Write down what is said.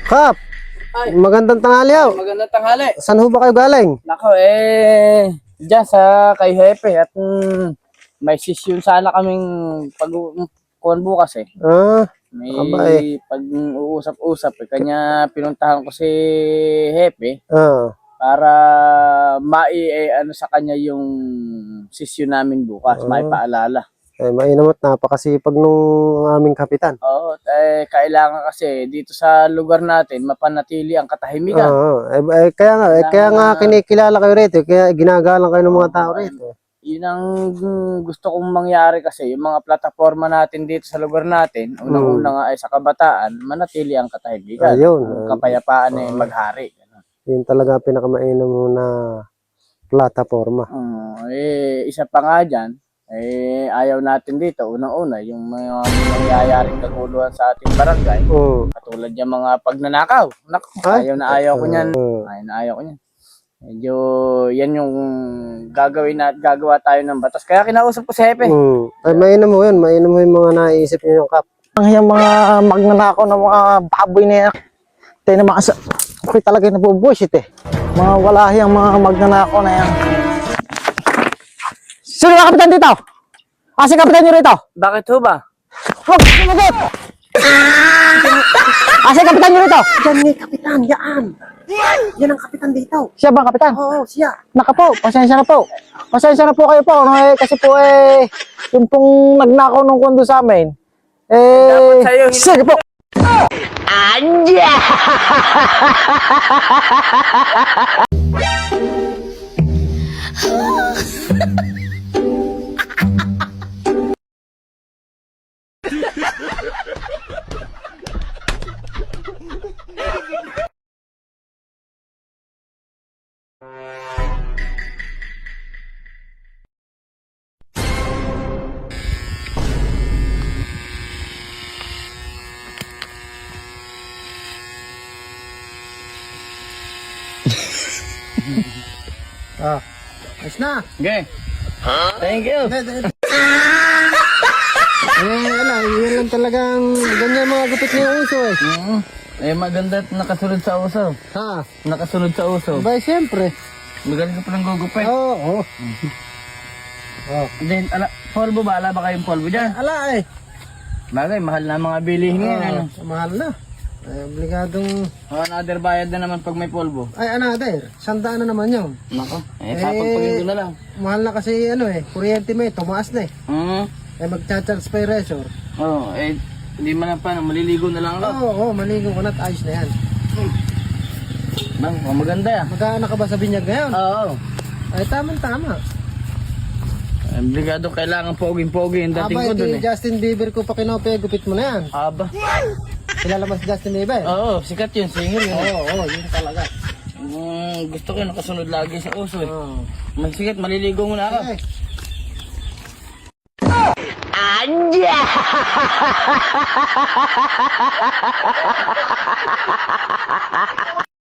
Kap, Ay, magandang tanghali ho. magandang tanghali. Saan ho ba kayo galing? Nako, dyan sa kay Hepe at may session sana kaming kuwan bukas eh. Ah, May abay. pag-uusap-usap eh. Kanya pinuntahan ko si Hepe Ah, para ano sa kanya yung session namin bukas, maipaalala. mainam at napakasipag nung aming kapitan. Oo, kailangan kasi dito sa lugar natin mapanatili ang katahimikan. Oo, kaya nga kinikilala kayo rito, kaya ginagalang kayo ng mga tao rito. Yun ang gusto kong mangyari kasi yung mga plataforma natin dito sa lugar natin, unang-una nga ay sa kabataan, manatili ang katahimikan. Ayun, Ang kapayapaan ay maghari. Ganun. yun talaga pinakamainam mo na plataforma. Isa pa nga dyan, ayaw natin dito, unang-una, yung mga nangyayaring kaguluhan sa ating barangay, katulad yung mga pagnanakaw. Naku, ayaw ko niyan. Ayaw ko niyan. Medyo yan yung gagawa tayo ng batas. Kaya kinausap ko si Hepe. Ay, mainam mo yun, mainam mo yung mga naisip niyo yung Kap. Yung mga magnanakaw ng mga baboy na yan. Tayo naman kasi ako'y talaga nabubuisit eh. Mga wala yung mga magnanakaw na yan. Sino yung kapitan dito? Si kapitan nyo rito? Bakit ho ba? Huwag sumagot! Si kapitan nyo rito? Yan ni kapitan, yan! Yan ang kapitan dito. Siya ba ang kapitan? Oo, siya. Naka po, pasensya na po. Pasensya na po kayo po. Kasi po yung pong nagnakaw ng kondo sa amin. Dapat sa'yo, Sige po. Ayos na. Okay. Thank you. Yun lang talagang ganyan mga gupit niya uso eh. Maganda at nakasunod sa uso. Ha? Nakasunod sa uso. Ba, siyempre. Magaling ka palang gugupit. Oo. Then, polvo ba? Ala ba kayong polvo dyan? Ala eh. Bagay, mahal na mga bilihin ngayon. Ano? Mahal na. Ay, obligadong... Another bayad na naman pag may polvo. Ay, another. 100 na naman yun. Nako, papagpagin ko na lang. Mahal na kasi kuryente mo tumaas na eh. Magcha-charge pa yung resor. Hindi man lang pa, maliligo na lang lang. Oo, maligo ko na at ayos na yan. Bang, maganda yan. Magkaanak ka ba sa binyag ngayon? Oo. Ay, tama-tama. Obligado kailangan poging-pogi yung dating ko dun eh. Justin Bieber ko pa kinope, gupit mo na yan. Aba. Kilala mo si Justin Bieber? Oo, sikat yun, singer yun. Oo, yun talaga. Gusto ko yung nakasunod lagi sa uso eh. Oo. May sikat, maliligo muna ako. Ay, Anja!